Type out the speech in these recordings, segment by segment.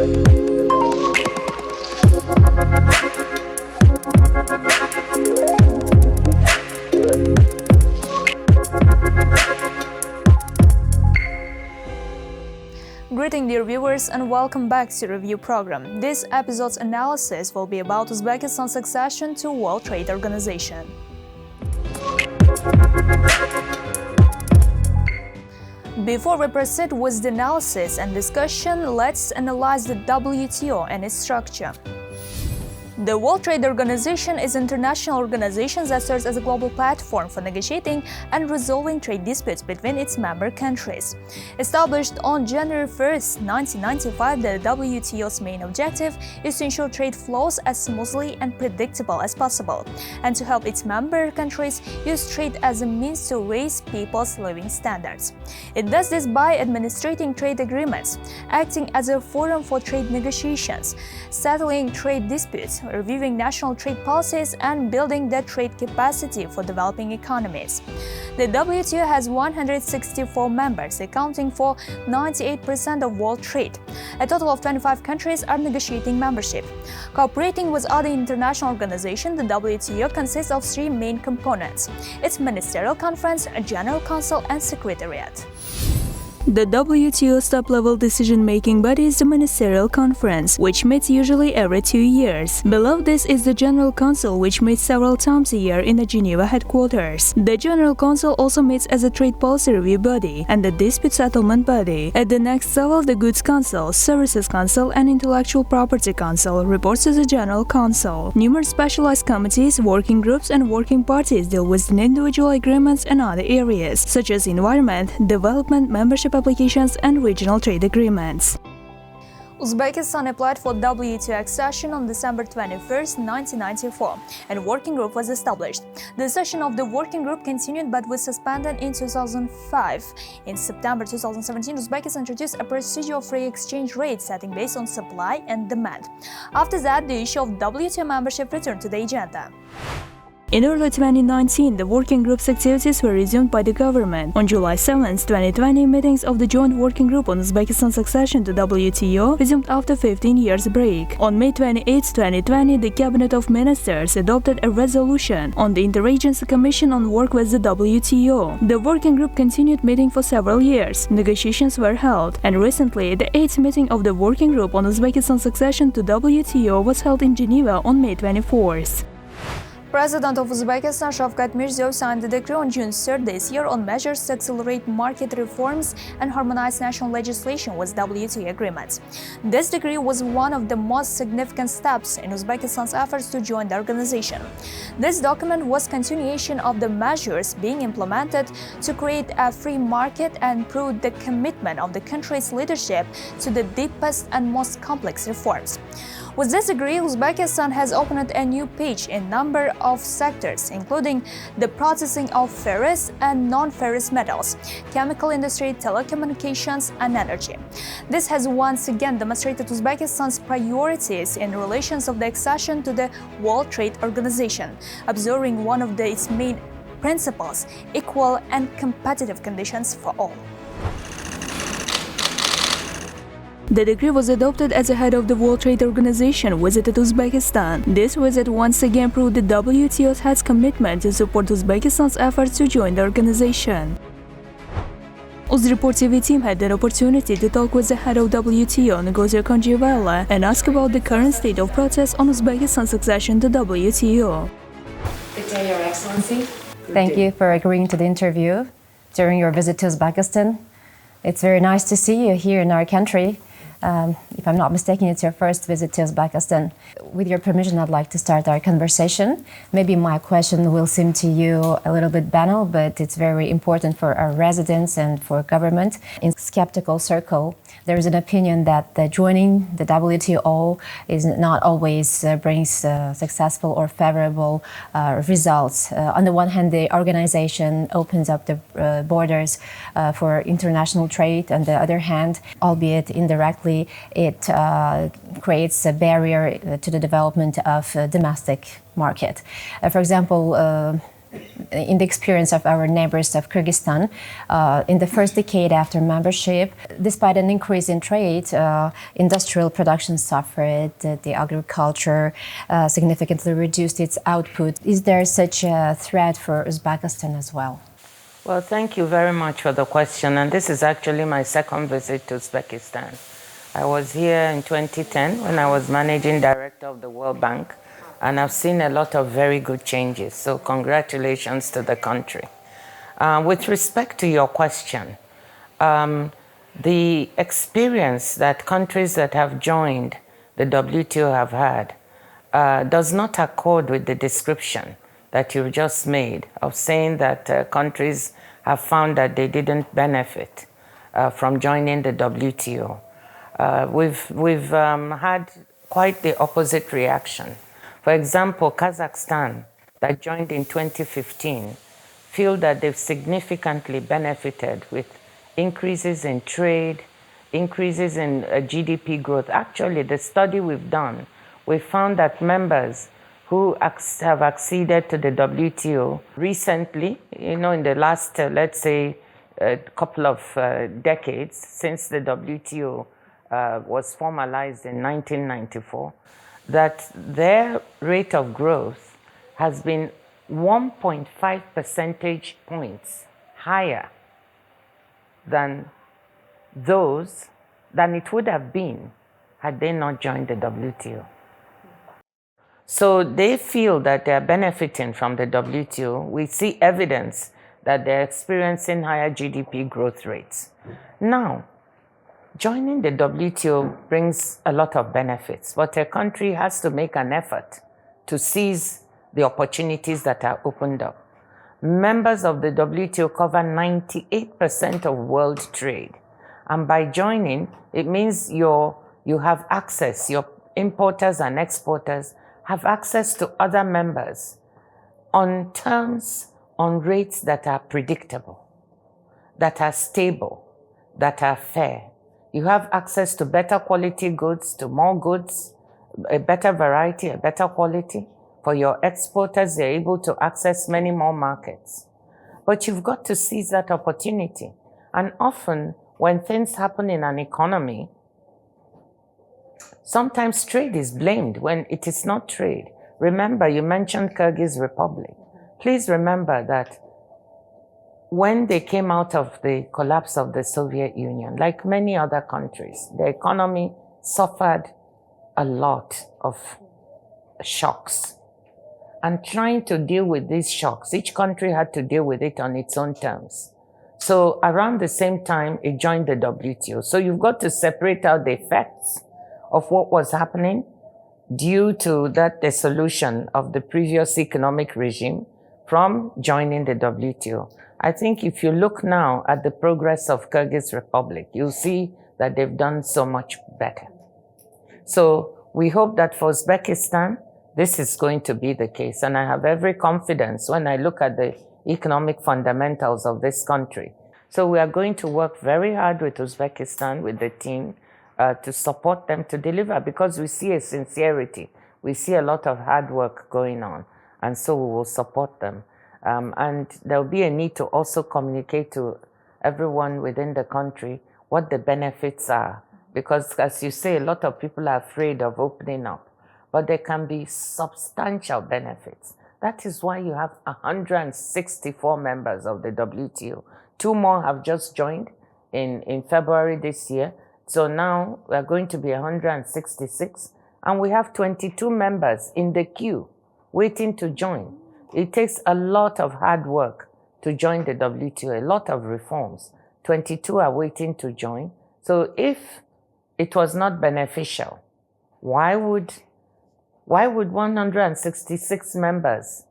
Greeting dear viewers and welcome back to Review Program. This episode's analysis will be about Uzbekistan's accession to World Trade Organization. Before we proceed with the analysis and discussion, let's analyze the WTO and its structure. The World Trade Organization is an international organization that serves as a global platform for negotiating and resolving trade disputes between its member countries. Established on January 1, 1995, the WTO's main objective is to ensure trade flows as smoothly and predictable as possible, and to help its member countries use trade as a means to raise people's living standards. It does this by administrating trade agreements, acting as a forum for trade negotiations, settling trade disputes, reviewing national trade policies, and building the trade capacity for developing economies. The WTO has 164 members, accounting for 98% of world trade. A total of 25 countries are negotiating membership. Cooperating with other international organizations, the WTO consists of three main components: its Ministerial Conference, a General Council, and Secretariat. The WTO's top-level decision-making body is the Ministerial Conference, which meets usually every 2 years. Below this is the General Council, which meets several times a year in the Geneva headquarters. The General Council also meets as a trade policy review body and a dispute settlement body. At the next level, the Goods Council, Services Council, and Intellectual Property Council reports to the General Council. Numerous specialized committees, working groups, and working parties deal with individual agreements and other areas, such as environment, development, membership applications, and regional trade agreements. Uzbekistan applied for WTO accession on December 21, 1994, and a working group was established. The session of the working group continued but was suspended in 2005. In September 2017, Uzbekistan introduced a procedure of free exchange rate setting based on supply and demand. After that, the issue of WTO membership returned to the agenda. In early 2019, the working group's activities were resumed by the government. On July 7, 2020, meetings of the Joint Working Group on Uzbekistan's accession to WTO resumed after 15 years break. On May 28, 2020, the Cabinet of Ministers adopted a resolution on the Interagency Commission on Work with the WTO. The working group continued meeting for several years. Negotiations were held, and recently, the 8th meeting of the working group on Uzbekistan's accession to WTO was held in Geneva on May 24th. President of Uzbekistan Shavkat Mirziyoyev signed the decree on June 3 this year on measures to accelerate market reforms and harmonize national legislation with WTO agreements. This decree was one of the most significant steps in Uzbekistan's efforts to join the organization. This document was continuation of the measures being implemented to create a free market and proved the commitment of the country's leadership to the deepest and most complex reforms. With this decree, Uzbekistan has opened a new page in a number of sectors, including the processing of ferrous and non-ferrous metals, chemical industry, telecommunications, and energy. This has once again demonstrated Uzbekistan's priorities in relations of the accession to the World Trade Organization, observing one of its main principles: equal and competitive conditions for all. The decree was adopted as the head of the World Trade Organization visited Uzbekistan. This visit once again proved the WTO's head's commitment to support Uzbekistan's efforts to join the organization. Uzreport TV team had the opportunity to talk with the head of WTO, Ngozir Konjivela, and ask about the current state of process on Uzbekistan's accession to WTO. Good day, Your Excellency. Thank you for agreeing to the interview during your visit to Uzbekistan. It's very nice to see you here in our country. If I'm not mistaken, it's your first visit to Uzbekistan. With your permission, I'd like to start our conversation. Maybe my question will seem to you a little bit banal, but it's very important for our residents and for government. In skeptical circle, there is an opinion that joining the WTO is not always brings successful or favorable results. On the one hand, the organization opens up the borders for international trade. On the other hand, albeit indirectly, it creates a barrier to the development of domestic market. For example, in the experience of our neighbors of Kyrgyzstan, in the first decade after membership, despite an increase in trade, industrial production suffered, the agriculture significantly reduced its output. Is there such a threat for Uzbekistan as well? Well, thank you very much for the question. And this is actually my second visit to Uzbekistan. I was here in 2010 when I was managing director of the World Bank, and I've seen a lot of very good changes. So congratulations to the country. With respect to your question, the experience that countries that have joined the WTO have had does not accord with the description that you've just made of saying that countries have found that they didn't benefit from joining the WTO. We've had quite the opposite reaction. For example, Kazakhstan, that joined in 2015, feel that they've significantly benefited with increases in trade, increases in GDP growth. Actually, the study we've done, we found that members who have acceded to the WTO recently, in the last, let's say, a couple of decades since the WTO was formalized in 1994, that their rate of growth has been 1.5 percentage points higher than it would have been had they not joined the WTO. So they feel that they're benefiting from the WTO. We see evidence that they're experiencing higher GDP growth rates. Now, joining the WTO brings a lot of benefits, but a country has to make an effort to seize the opportunities that are opened up. Members of the WTO cover 98% of world trade. And by joining, it means you have access, your importers and exporters have access to other members on terms, on rates that are predictable, that are stable, that are fair. You have access to better quality goods, to more goods, a better variety, a better quality. For your exporters, they're able to access many more markets. But you've got to seize that opportunity. And often, when things happen in an economy, sometimes trade is blamed when it is not trade. Remember, you mentioned Kyrgyz Republic. Please remember that when they came out of the collapse of the Soviet Union, like many other countries, the economy suffered a lot of shocks. And trying to deal with these shocks, each country had to deal with it on its own terms. So around the same time, it joined the WTO. So you've got to separate out the effects of what was happening due to that dissolution of the previous economic regime from joining the WTO. I think if you look now at the progress of Kyrgyz Republic, you'll see that they've done so much better. So we hope that for Uzbekistan, this is going to be the case. And I have every confidence when I look at the economic fundamentals of this country. So we are going to work very hard with Uzbekistan, with the team, to support them to deliver, because we see a sincerity. We see a lot of hard work going on. And so we will support them. And there will be a need to also communicate to everyone within the country what the benefits are. Because, as you say, a lot of people are afraid of opening up. But there can be substantial benefits. That is why you have 164 members of the WTO. 2 more have just joined in February this year. So now we are going to be 166. And we have 22 members in the queue waiting to join. It takes a lot of hard work to join the WTO, a lot of reforms. 22 are waiting to join. So if it was not beneficial, why would 166 members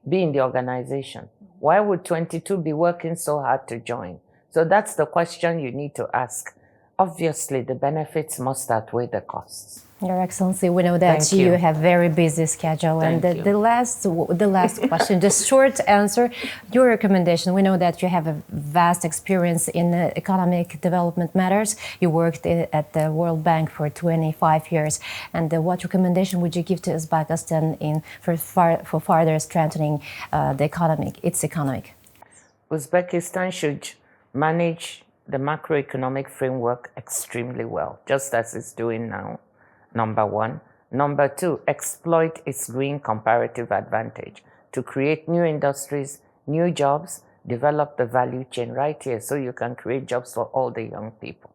be in the organization? Why would 22 be working so hard to join? So that's the question you need to ask. obviously the benefits must outweigh the costs. Your Excellency, we know that Thank you. have very busy schedule, Thank and you. the last question, just short answer. Your recommendation. We know that you have a vast experience in economic development matters. You worked at the World Bank for 25 years, and what recommendation would you give to Uzbekistan for further strengthening the economy, its economic? Uzbekistan should manage the macroeconomic framework extremely well, just as it's doing now, number one. Number two, exploit its green comparative advantage to create new industries, new jobs, develop the value chain right here so you can create jobs for all the young people.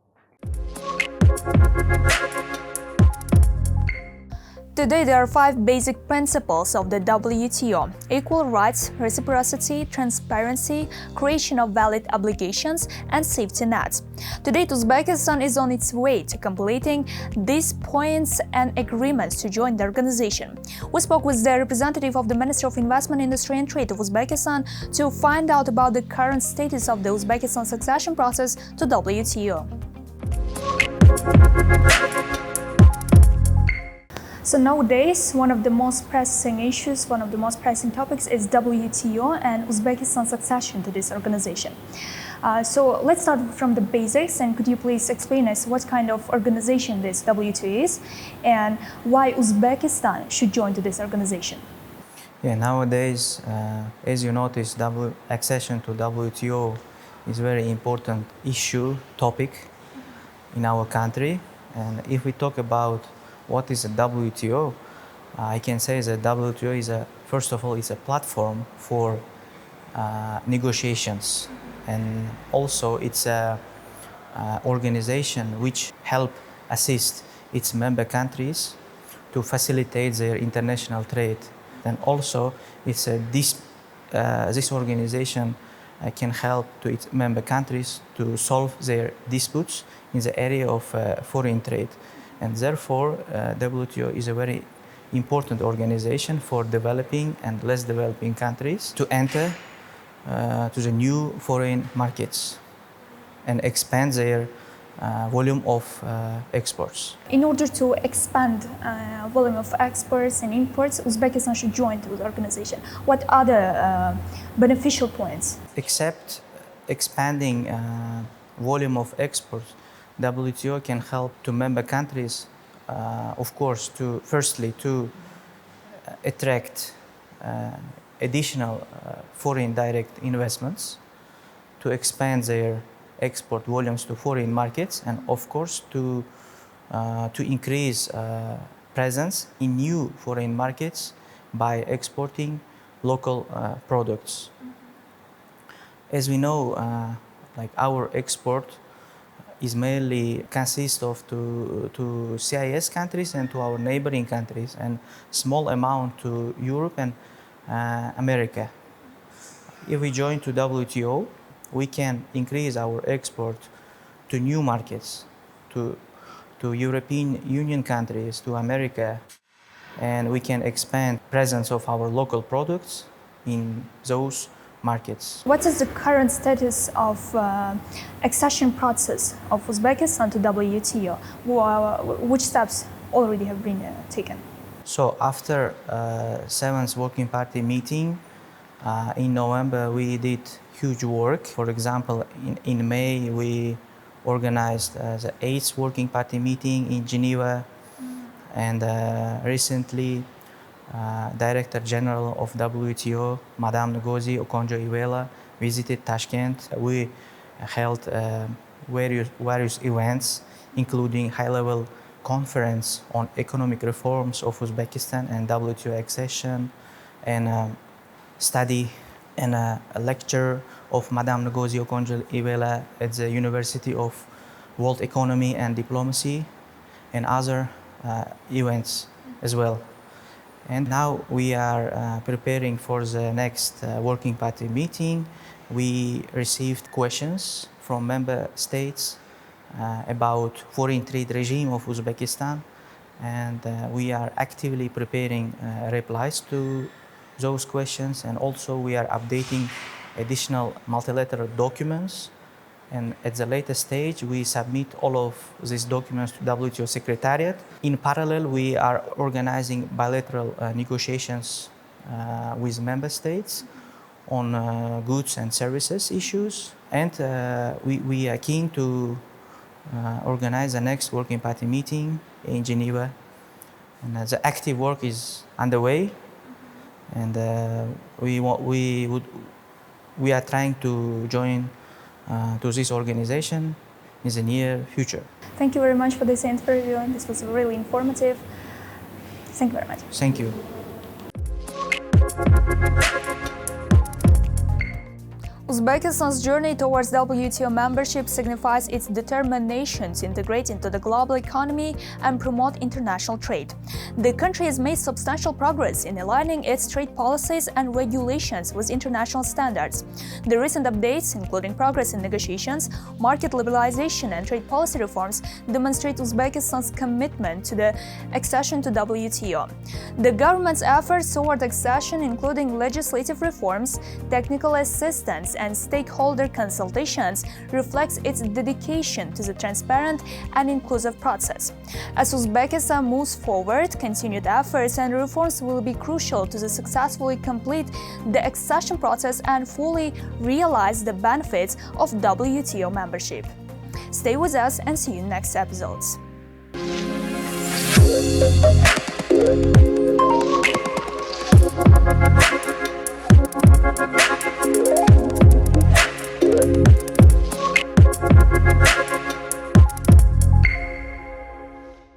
Today, there are 5 basic principles of the WTO: equal rights, reciprocity, transparency, creation of valid obligations, and safety nets. Today, Uzbekistan is on its way to completing these points and agreements to join the organization. We spoke with the representative of the Ministry of Investment, Industry and Trade of Uzbekistan to find out about the current status of the Uzbekistan's accession process to WTO. So nowadays, one of the most pressing issues, one of the most pressing topics is WTO and Uzbekistan's accession to this organization. So let's start from the basics, and could you please explain us what kind of organization this WTO is and why Uzbekistan should join to this organization? Yeah, nowadays, as you notice, accession to WTO is a very important topic in our country. And if we talk about what is a WTO, I can say that WTO is first of all, it's a platform for negotiations, and also it's a organization which assist its member countries to facilitate their international trade. And also, this organization can help to its member countries to solve their disputes in the area of foreign trade. And therefore, WTO is a very important organization for developing and less developing countries to enter to the new foreign markets and expand their volume of exports. In order to expand volume of exports and imports, Uzbekistan should join the organization. What other beneficial points? Except expanding volume of exports, WTO can help to member countries, of course, to attract additional foreign direct investments, to expand their export volumes to foreign markets, and of course to increase presence in new foreign markets by exporting local products. As we know, like our export is mainly consists of to CIS countries and to our neighboring countries, and small amount to Europe and America. If we join to WTO, we can increase our export to new markets, to European Union countries, to America, and we can expand presence of our local products in those markets. What is the current status of accession process of Uzbekistan to WTO? Which steps already have been taken? So after 7th Working Party meeting in November, we did huge work. For example, in May, we organized the 8th Working Party meeting in Geneva, and recently Director General of WTO, Madame Ngozi Okonjo-Iweala, visited Tashkent. We held various events, including high-level conference on economic reforms of Uzbekistan and WTO accession, and study and a lecture of Madame Ngozi Okonjo-Iweala at the University of World Economy and Diplomacy, and other events as well. And now we are preparing for the next Working Party meeting. We received questions from member states about foreign trade regime of Uzbekistan, and we are actively preparing replies to those questions, and also we are updating additional multilateral documents And at the latest stage, we submit all of these documents to WTO Secretariat. In parallel, we are organizing bilateral negotiations with member states on goods and services issues. And we are keen to organize the next Working Party meeting in Geneva. And the active work is underway. And we are trying to join to this organization in the near future. Thank you very much for this interview, and this was really informative. Thank you very much. Thank you. Uzbekistan's journey towards WTO membership signifies its determination to integrate into the global economy and promote international trade. The country has made substantial progress in aligning its trade policies and regulations with international standards. The recent updates, including progress in negotiations, market liberalization, and trade policy reforms, demonstrate Uzbekistan's commitment to the accession to WTO. The government's efforts toward accession, including legislative reforms, technical assistance, and stakeholder consultations, reflects its dedication to the transparent and inclusive process. As Uzbekistan moves forward, continued efforts and reforms will be crucial to successfully complete the accession process and fully realize the benefits of WTO membership. Stay with us and see you in next episodes.